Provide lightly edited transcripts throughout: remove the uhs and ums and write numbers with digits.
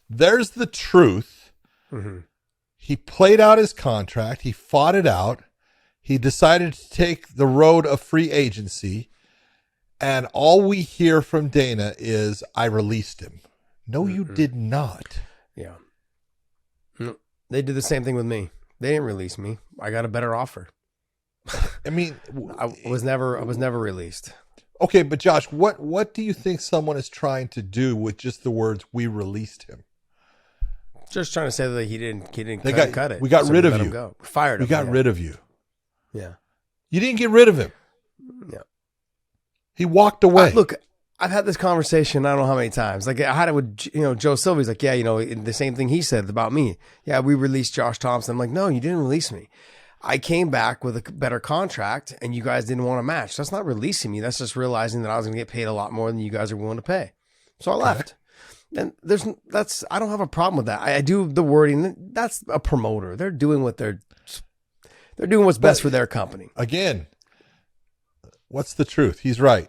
there's the truth. Mm-hmm. He played out his contract. He fought it out. He decided to take the road of free agency. And all we hear from Dana is, I released him. No, you did not. Yeah. They did the same thing with me. They didn't release me. I got a better offer. I mean, I was never released. Okay, but Josh, what do you think someone is trying to do with just the words, we released him? Just trying to say that he didn't cut it. We got rid of you. Go. Fired him. We got rid of you. Yeah. You didn't get rid of him. Yeah. He walked away. Look, I've had this conversation, I don't know how many times. Like, I had it with, Joe Silva's like, yeah, the same thing he said about me. Yeah, we released Josh Thompson. I'm like, no, you didn't release me. I came back with a better contract and you guys didn't want to match. That's not releasing me. That's just realizing that I was going to get paid a lot more than you guys are willing to pay. So I left. And I don't have a problem with that. I do the wording. That's a promoter. They're doing they're doing what's best for their company. Again, what's the truth? He's right.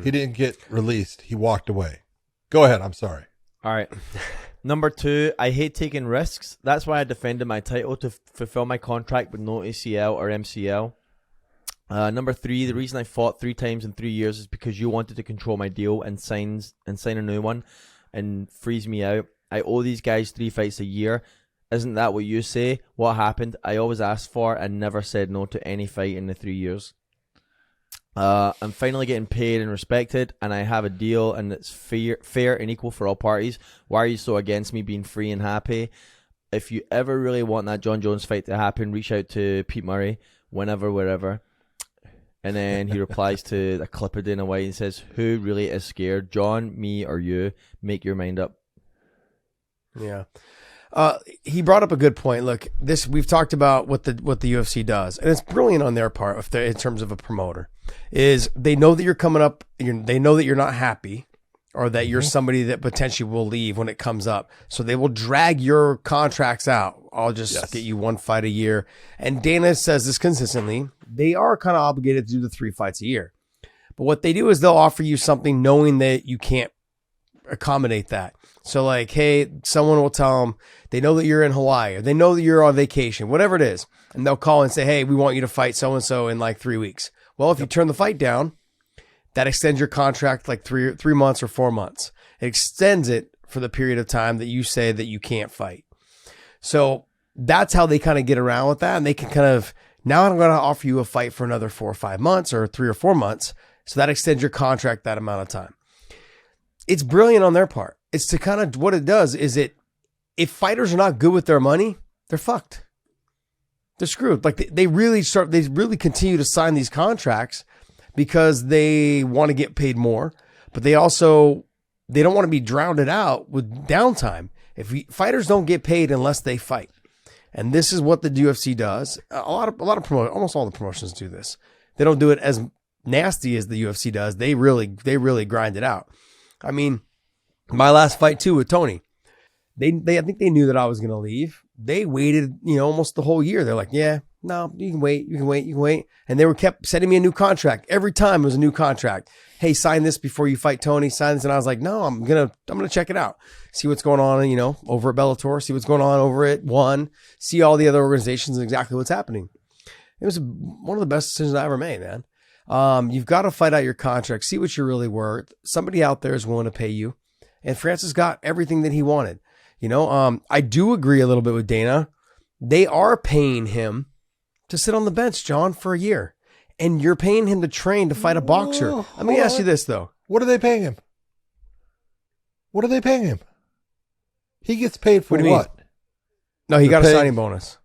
He didn't get released. He walked away. Go ahead. I'm sorry. All right. Number 2, I hate taking risks. That's why I defended my title to fulfill my contract with no ACL or MCL. Number 3, the reason I fought 3 times in 3 years is because you wanted to control my deal and sign a new one and freeze me out. I owe these guys 3 fights a year. Isn't that what you say? What happened? I always asked for and never said no to any fight in the 3 years. I'm finally getting paid and respected, and I have a deal, and it's fair and equal for all parties. Why are you so against me being free and happy? If you ever really want that John Jones fight to happen, reach out to Pete Murray, whenever, wherever. And then he replies to a clip of Dana White and says, who really is scared? John, me, or you? Make your mind up. Yeah. He brought up a good point. Look, we've talked about what the UFC does, and it's brilliant on their part in terms of a promoter. Is they know that you're coming up, they know that you're not happy, or that you're somebody that potentially will leave when it comes up. So they will drag your contracts out. I'll just get you 1 fight a year. And Dana says this consistently. They are kind of obligated to do the 3 fights a year. But what they do is they'll offer you something knowing that you can't accommodate that. So like, hey, someone will tell them, they know that you're in Hawaii, or they know that you're on vacation, whatever it is. And they'll call and say, hey, we want you to fight so-and-so in like 3 weeks. Well, if you turn the fight down, that extends your contract like 3 months or 4 months. It extends it for the period of time that you say that you can't fight. So that's how they kind of get around with that. And they can kind of, now I'm going to offer you a fight for another 4 or 5 months or 3 or 4 months. So that extends your contract that amount of time. It's brilliant on their part. It's to kind of, what it does is if fighters are not good with their money, they're fucked. They're screwed. Like they really continue to sign these contracts because they want to get paid more, but they don't want to be drowned out with downtime. Fighters don't get paid unless they fight. And this is what the UFC does. Almost all the promotions do this. They don't do it as nasty as the UFC does. They really grind it out. I mean, my last fight too with Tony, I think they knew that I was going to leave. They waited, almost the whole year. They're like, yeah, no, you can wait. And they kept sending me a new contract. Every time it was a new contract. Hey, sign this before you fight Tony, sign this. And I was like, no, I'm going to check it out. See what's going on, over at Bellator, see what's going on over at One, see all the other organizations and exactly what's happening. It was one of the best decisions I ever made, man. You've got to fight out your contract, see what you're really worth. Somebody out there is willing to pay you. And Francis got everything that he wanted. I do agree a little bit with Dana. They are paying him to sit on the bench, John, for a year. And you're paying him to train to fight a boxer. Let me ask you this, though. What are they paying him? He gets paid for what? No, he got a signing bonus.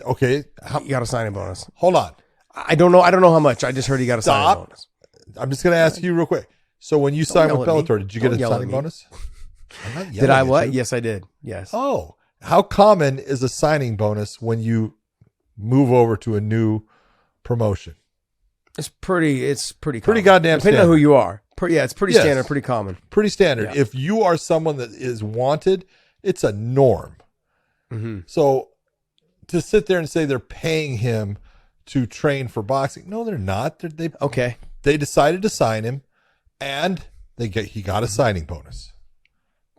Okay. He got a signing bonus. Hold on. I don't know how much. I just heard he got a signing bonus. I'm just going to ask you real quick. So when you signed with Bellator, did you get a signing bonus? Did I what? Yes, I did. Yes. Oh, how common is a signing bonus when you move over to a new promotion? It's pretty common. Pretty goddamn Depending standard. on who you are. It's pretty standard, pretty common. Pretty standard. Yeah. If you are someone that is wanted, it's a norm. Mm-hmm. So to sit there and say they're paying him to train for boxing, no, they're not. They decided to sign him, and he got a signing bonus.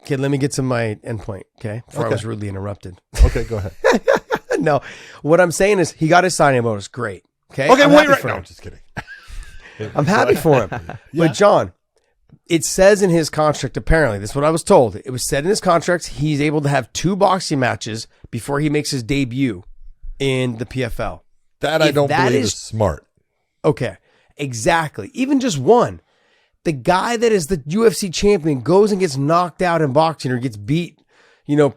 Okay, let me get to my endpoint, okay? Before I was rudely interrupted. Okay, go ahead. No, what I'm saying is he got his signing bonus. Great. Okay, Okay, I'm wait, happy right for now. him. Just kidding. I'm happy for him. Yeah. But John, it says in his contract, apparently, this is what I was told. It was said in his contract, he's able to have 2 boxing matches before he makes his debut in the PFL. That I don't believe is smart. Okay, exactly. Even just one. The guy that is the UFC champion goes and gets knocked out in boxing or gets beat,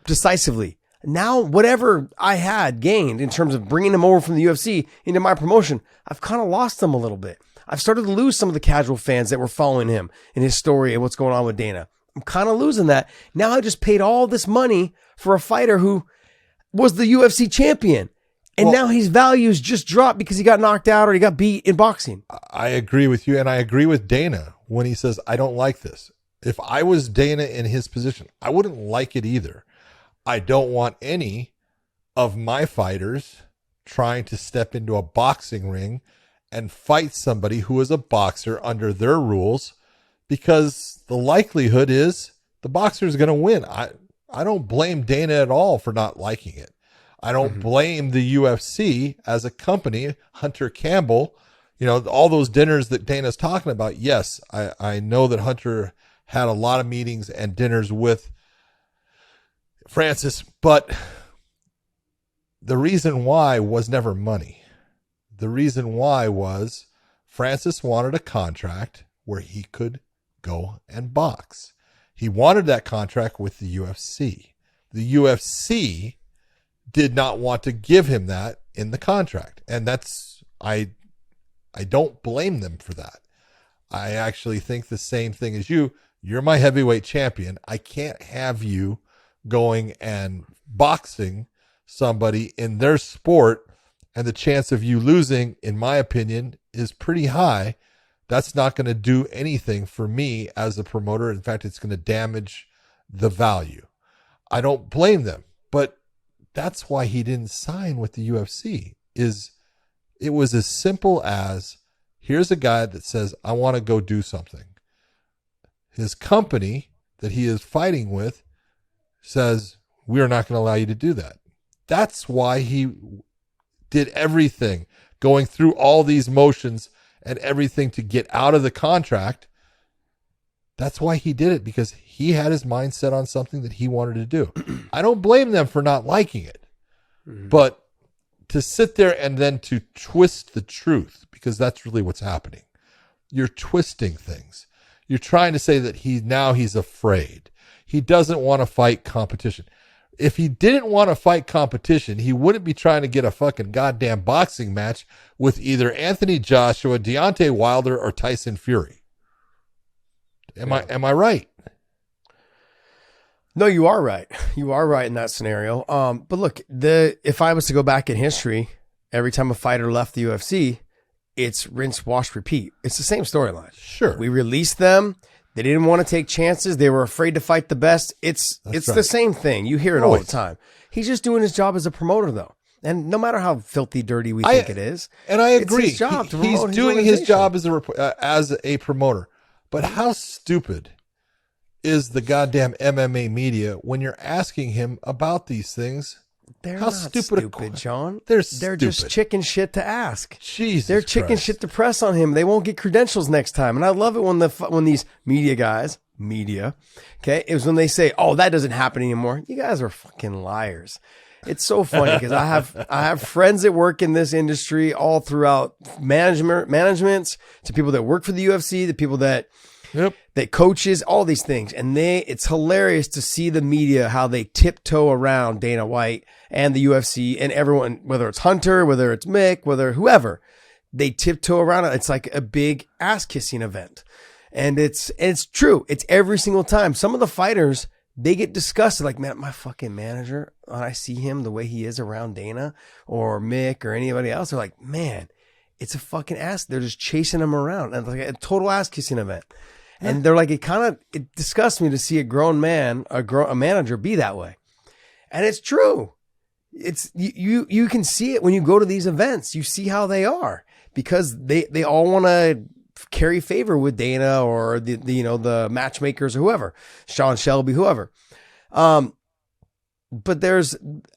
decisively. Now, whatever I had gained in terms of bringing him over from the UFC into my promotion, I've kind of lost them a little bit. I've started to lose some of the casual fans that were following him and his story and what's going on with Dana. I'm kind of losing that. Now I just paid all this money for a fighter who was the UFC champion. And now his values just dropped because he got knocked out or he got beat in boxing. I agree with you, and I agree with Dana when he says, I don't like this. If I was Dana in his position, I wouldn't like it either. I don't want any of my fighters trying to step into a boxing ring and fight somebody who is a boxer under their rules, because the likelihood is the boxer is going to win. I don't blame Dana at all for not liking it. I don't blame the UFC as a company, Hunter Campbell, all those dinners that Dana's talking about. Yes, I know that Hunter had a lot of meetings and dinners with Francis, but the reason why was never money. The reason why was Francis wanted a contract where he could go and box. He wanted that contract with the UFC. The UFC did not want to give him that in the contract. And I don't blame them for that. I actually think the same thing as you. You're my heavyweight champion. I can't have you going and boxing somebody in their sport, and the chance of you losing, in my opinion, is pretty high. That's not going to do anything for me as a promoter. In fact, it's going to damage the value. I don't blame them, but that's why he didn't sign with the UFC. It was as simple as, here's a guy that says, I want to go do something. His company that he is fighting with says, we are not going to allow you to do that. That's why he did everything, going through all these motions and everything to get out of the contract. That's why he did it, because he had his mind set on something that he wanted to do. I don't blame them for not liking it, but to sit there and then to twist the truth, because that's really what's happening. You're twisting things. You're trying to say that he's afraid. He doesn't want to fight competition. If he didn't want to fight competition, he wouldn't be trying to get a fucking goddamn boxing match with either Anthony Joshua, Deontay Wilder, or Tyson Fury. Am I right? No, you are right. You are right in that scenario. But look, if I was to go back in history, every time a fighter left the UFC, it's rinse, wash, repeat. It's the same storyline. Sure. We released them. They didn't want to take chances. They were afraid to fight the best. It's the same thing. You hear it all the time. He's just doing his job as a promoter, though. And no matter how filthy dirty we think it is, and I agree, it's his job to he's promote doing his his job as a promoter. But how stupid is the goddamn MMA media when you're asking him about these things? They're how not stupid, John. They're just chicken shit to ask. Jesus, they're chicken Christ. shit to press on him. They won't get credentials next time. And I love it when these media guys, okay, it was when they say, "Oh, that doesn't happen anymore." You guys are fucking liars. It's so funny because I have friends that work in this industry all throughout managements, to people that work for the UFC, the people that coaches, all these things. And it's hilarious to see the media, how they tiptoe around Dana White and the UFC and everyone, whether it's Hunter, whether it's Mick, whether whoever, they tiptoe around it. It's like a big ass kissing event. And it's true. It's every single time. Some of the fighters, they get disgusted, like, man, my fucking manager, when I see him the way he is around Dana or Mick or anybody else, they're like, man, it's a fucking ass. They're just chasing him around, and like a total ass kissing event. And they're like, it disgusts me to see a grown man, a manager be that way. And it's true. It's you can see it when you go to these events. You see how they are, because they all want to carry favor with Dana or the matchmakers or whoever, Sean Shelby, whoever. But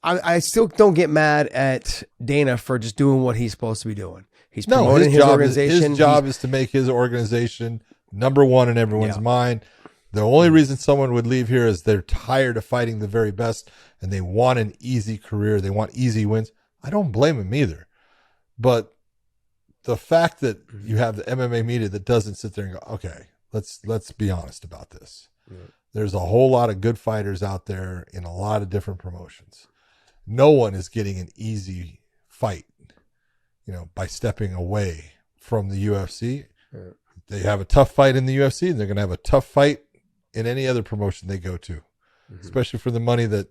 I still don't get mad at Dana for just doing what he's supposed to be doing. He's promoting his organization. His job is to make his organization number one in everyone's mind. The only reason someone would leave here is they're tired of fighting the very best and they want an easy career. They want easy wins. I don't blame him either. But the fact that you have the MMA media that doesn't sit there and go, okay, let's be honest about this. Yeah. There's a whole lot of good fighters out there in a lot of different promotions. No one is getting an easy fight, by stepping away from the UFC. Yeah. They have a tough fight in the UFC, and they're going to have a tough fight in any other promotion they go to, especially for the money that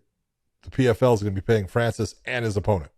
the PFL is going to be paying Francis and his opponent.